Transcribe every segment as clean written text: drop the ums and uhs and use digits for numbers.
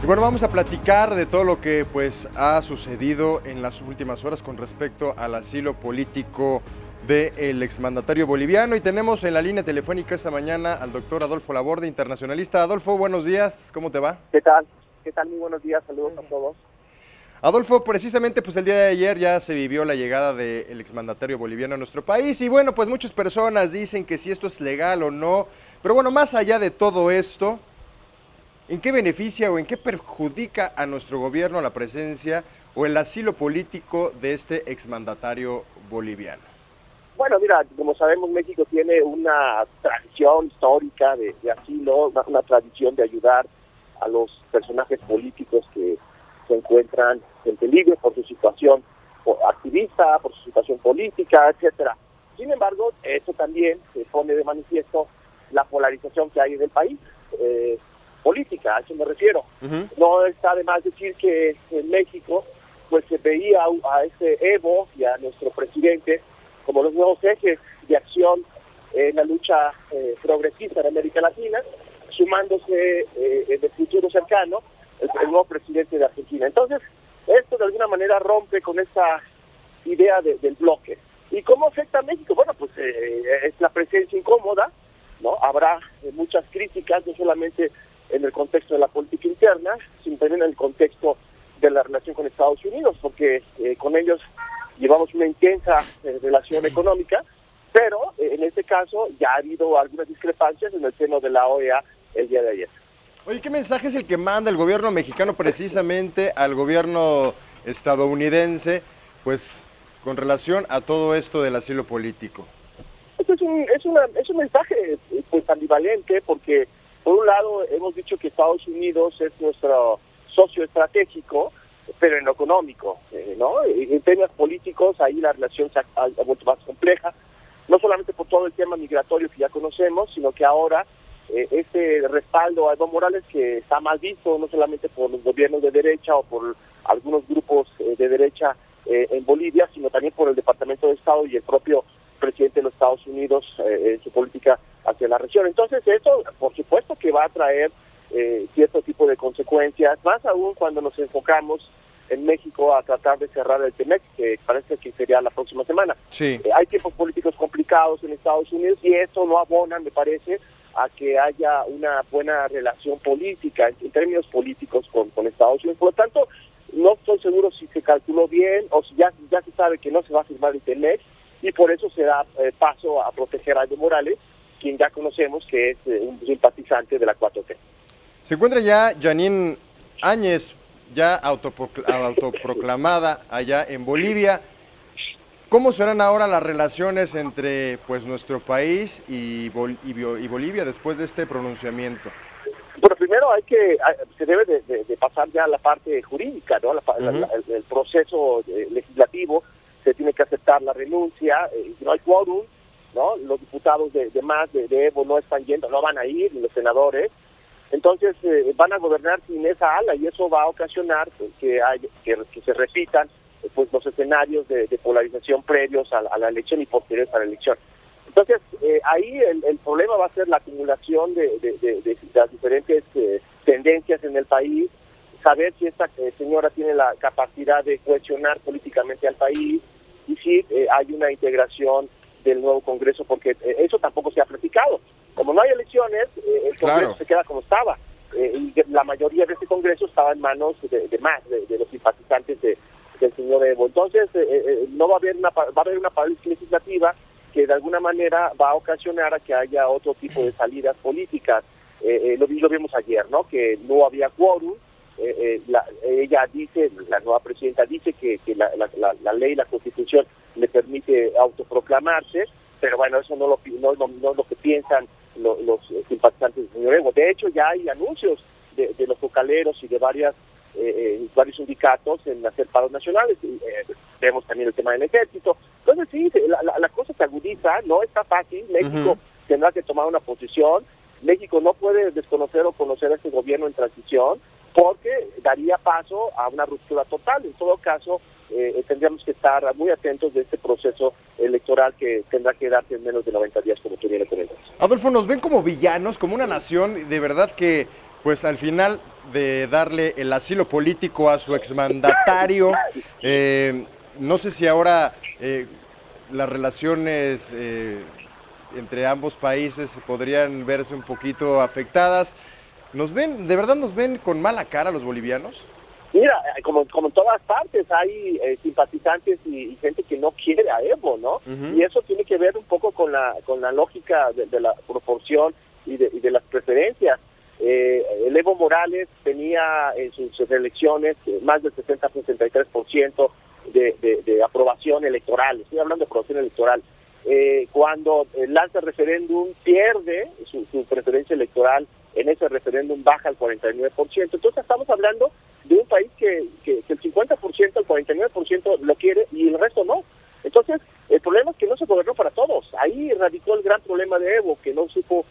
bueno, vamos a platicar de todo lo que pues ha sucedido en las últimas horas con respecto al asilo político del exmandatario boliviano, y tenemos en la línea telefónica esta mañana al doctor Adolfo Laborde, internacionalista. Adolfo, buenos días, ¿cómo te va? ¿Qué tal? ¿Qué tal? Muy buenos días, saludos a todos. Adolfo, precisamente pues el día de ayer ya se vivió la llegada del exmandatario boliviano a nuestro país, y bueno, pues muchas personas dicen que si esto es legal o no, pero bueno, más allá de todo esto, ¿en qué beneficia o en qué perjudica a nuestro gobierno la presencia o el asilo político de este exmandatario boliviano? Bueno, mira, como sabemos, México tiene una tradición histórica de asilo, una tradición de ayudar a los personajes políticos que se encuentran en peligro por su situación activista, por su situación política, etcétera. Sin embargo, eso también se pone de manifiesto la polarización que hay en el país. Política, a eso me refiero. No está de más decir que en México pues se veía a ese Evo y a nuestro presidente como los nuevos ejes de acción en la lucha progresista en América Latina, sumándose en el futuro cercano el nuevo presidente de Argentina. Entonces, esto de alguna manera rompe con esa idea del bloque. ¿Y cómo afecta a México? Bueno, pues es la presencia incómoda, ¿no? Habrá muchas críticas, no solamente en el contexto de la política interna, sino también en el contexto de la relación con Estados Unidos, porque con ellos llevamos una intensa relación económica, pero en este caso ya ha habido algunas discrepancias en el seno de la OEA el día de ayer. Oye, ¿qué mensaje es el que manda el gobierno mexicano precisamente al gobierno estadounidense, pues con relación a todo esto del asilo político? Esto es un mensaje pues ambivalente, porque por un lado hemos dicho que Estados Unidos es nuestro socio estratégico, pero en lo económico, ¿no? En temas políticos ahí la relación se ha vuelto más compleja, no solamente por todo el tema migratorio que ya conocemos, sino que ahora este respaldo a Evo Morales, que está mal visto no solamente por los gobiernos de derecha o por algunos grupos de derecha en Bolivia, sino también por el Departamento de Estado y el propio presidente de los Estados Unidos en su política hacia la región. Entonces eso, por supuesto que va a traer cierto tipo de consecuencias, más aún cuando nos enfocamos en México a tratar de cerrar el TEMEC, que parece que sería la próxima semana. Sí. Hay tiempos políticos complicados en Estados Unidos y eso no abona, me parece, a que haya una buena relación política, en términos políticos con Estados Unidos. Por lo tanto, no estoy seguro si se calculó bien o si ya se sabe que no se va a firmar el TEMEC, y por eso se da paso a proteger a Evo Morales, quien ya conocemos que es un simpatizante de la 4T. Se encuentra ya Janine Áñez, ya autoproclamada allá en Bolivia. ¿Cómo serán ahora las relaciones entre pues nuestro país y Bolivia después de este pronunciamiento? Bueno, primero se debe de pasar ya a la parte jurídica, ¿no? El proceso legislativo, se tiene que aceptar la renuncia, no hay quórum, ¿no? Los diputados de Evo no están yendo, no van a ir, los senadores. Entonces van a gobernar sin esa ala, y eso va a ocasionar que se repitan pues los escenarios de polarización previos a la elección y posteriores a la elección. Entonces ahí el problema va a ser la acumulación de las diferentes tendencias en el país, saber si esta señora tiene la capacidad de cohesionar políticamente al país y si hay una integración del nuevo Congreso, porque eso tampoco se ha platicado. Como no hay elecciones, el Congreso se queda como estaba. Y la mayoría de este Congreso estaba en manos de los simpatizantes del señor Evo. Entonces, no va a haber una parálisis legislativa que de alguna manera va a ocasionar a que haya otro tipo de salidas políticas. Lo vimos ayer, ¿no? Que no había quórum. Ella dice, la nueva presidenta dice que la ley, la Constitución le permite autoproclamarse, pero bueno, eso no es lo que piensan los simpatizantes del señor Evo. De hecho, ya hay anuncios de los vocaleros y de varios sindicatos en hacer paros nacionales. Vemos también el tema del ejército. Entonces sí, la cosa se agudiza, no está fácil. México tendrá que tomar una posición. México no puede desconocer o conocer a este gobierno en transición, porque daría paso a una ruptura total. En todo caso, tendríamos que estar muy atentos de este proceso electoral que tendrá que darse en menos de 90 días, como tú bien comentas. Adolfo, ¿nos ven como villanos, como una nación de verdad que, pues al final de darle el asilo político a su exmandatario. No sé si ahora las relaciones entre ambos países podrían verse un poquito afectadas. ¿De verdad nos ven con mala cara los bolivianos? Mira, como en todas partes hay simpatizantes y gente que no quiere a Evo, ¿no? Y eso tiene que ver un poco con la lógica de la proporción y de las preferencias. El Evo Morales tenía en sus elecciones más del 60-63% de aprobación electoral. Estoy hablando de aprobación electoral. Cuando lanza el referéndum, pierde su preferencia electoral. En ese referéndum baja al 49%. Entonces estamos hablando de un país que el 50%, el 49% lo quiere y el resto no. Entonces, el problema es que no se gobernó para todos. Ahí radicó el gran problema de Evo, que no supo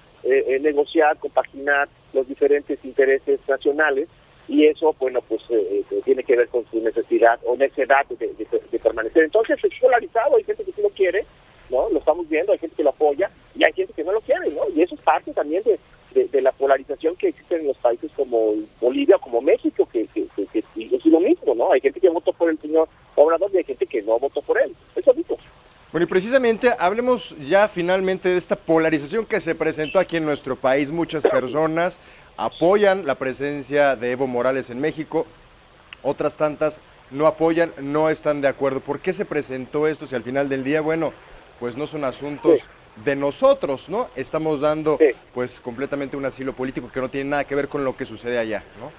negociar, compaginar los diferentes intereses nacionales, y eso, bueno, pues tiene que ver con su necesidad o necedad de permanecer. Entonces, es polarizado, hay gente que sí lo quiere, ¿no? Lo estamos viendo, hay gente que lo apoya y hay gente que no lo quiere, ¿no? Y eso es parte también de la polarización que existe en los países como Bolivia, como México, que es lo mismo, ¿no? Hay gente que votó por el señor Obrador y hay gente que no votó por él. Es lo mismo. Bueno, y precisamente hablemos ya finalmente de esta polarización que se presentó aquí en nuestro país. Muchas personas apoyan la presencia de Evo Morales en México, otras tantas no apoyan, no están de acuerdo. ¿Por qué se presentó esto si al final del día, bueno, pues no son asuntos de nosotros, ¿no? Estamos dando pues completamente un asilo político que no tiene nada que ver con lo que sucede allá, ¿no?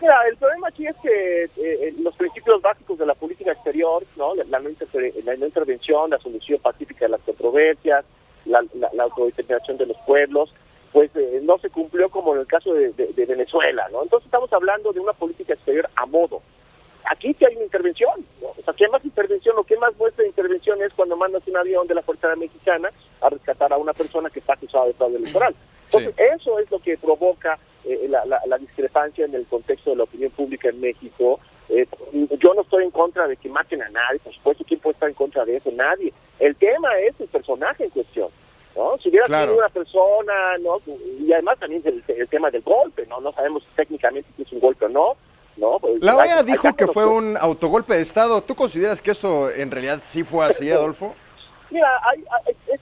Mira, el problema aquí es que los principios básicos de la política exterior, ¿no? La no intervención, la solución pacífica de las controversias, la autodeterminación de los pueblos, pues no se cumplió como en el caso de Venezuela, ¿no? Entonces estamos hablando de una política exterior a modo. Aquí sí hay una intervención, ¿no? O sea, ¿qué más intervención o qué más muestra de intervención es cuando mandas un avión de la Fuerza Aérea Mexicana a rescatar a una persona que está acusada de fraude electoral? Entonces, eso es lo que provoca la discrepancia en el contexto de la opinión pública en México. Yo no estoy en contra de que maten a nadie, por supuesto, ¿quién puede estar en contra de eso? Nadie. El tema es el personaje en cuestión, ¿no? Si hubiera sido una persona, ¿no? Y además también el tema del golpe, ¿no? No sabemos técnicamente si es un golpe o no. No, pues la OEA dijo que fue un autogolpe de Estado. ¿Tú consideras que eso en realidad sí fue así, Adolfo? Mira,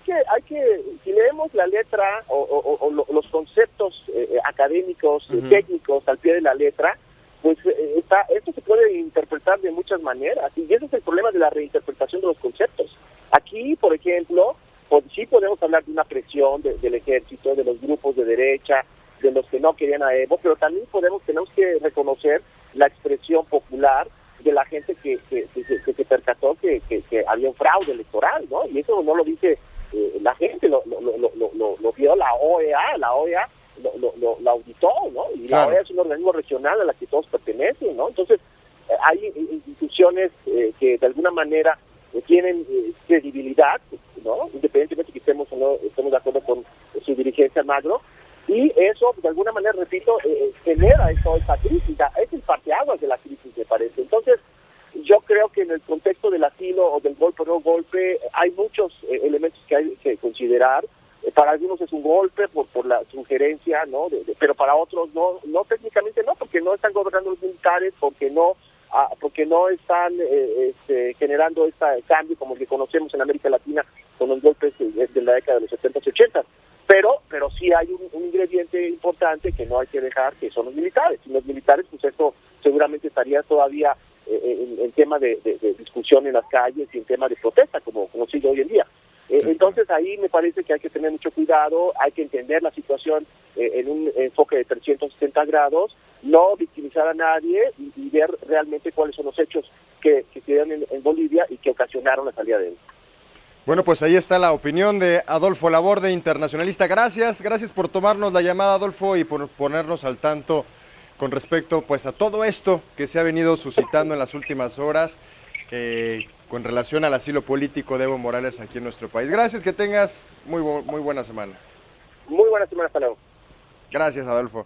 si leemos la letra o los conceptos académicos, técnicos al pie de la letra, pues esto se puede interpretar de muchas maneras, y ese es el problema de la reinterpretación de los conceptos. Aquí, por ejemplo, pues sí podemos hablar de una presión del ejército, de los grupos de derecha, de los que no querían a Evo, pero también tenemos que reconocer la expresión popular de la gente que se percató que había un fraude electoral, ¿no? Y eso no lo dice la gente, lo vio la OEA, la OEA lo auditó, ¿no? Y la OEA es un organismo regional a la que todos pertenecen, ¿no? Entonces, hay instituciones que de alguna manera tienen credibilidad, ¿no? Independientemente que estemos o no estemos de acuerdo con su dirigencia macro, y eso, de alguna manera, repito, genera esa crisis, es el parteaguas de la crisis, me parece. Entonces, yo creo que en el contexto del asilo o del golpe o no golpe, hay muchos elementos que hay que considerar. Para algunos es un golpe por la sugerencia, ¿no? Pero para otros no técnicamente no, porque no están gobernando los militares, porque no están generando este cambio como el que conocemos en América Latina con los golpes de la década de los 70s y 80s. Pero sí hay un ingrediente importante que no hay que dejar, que son los militares. Sin los militares, pues esto seguramente estaría todavía en tema de discusión en las calles y en tema de protesta, como sigue hoy en día. Entonces ahí me parece que hay que tener mucho cuidado, hay que entender la situación en un enfoque de 360 grados, no victimizar a nadie y ver realmente cuáles son los hechos que se dieron en Bolivia y que ocasionaron la salida de él. Bueno, pues ahí está la opinión de Adolfo Laborde, internacionalista. Gracias por tomarnos la llamada, Adolfo, y por ponernos al tanto con respecto pues a todo esto que se ha venido suscitando en las últimas horas con relación al asilo político de Evo Morales aquí en nuestro país. Gracias, que tengas muy buena semana. Muy buena semana, hasta luego. Gracias, Adolfo.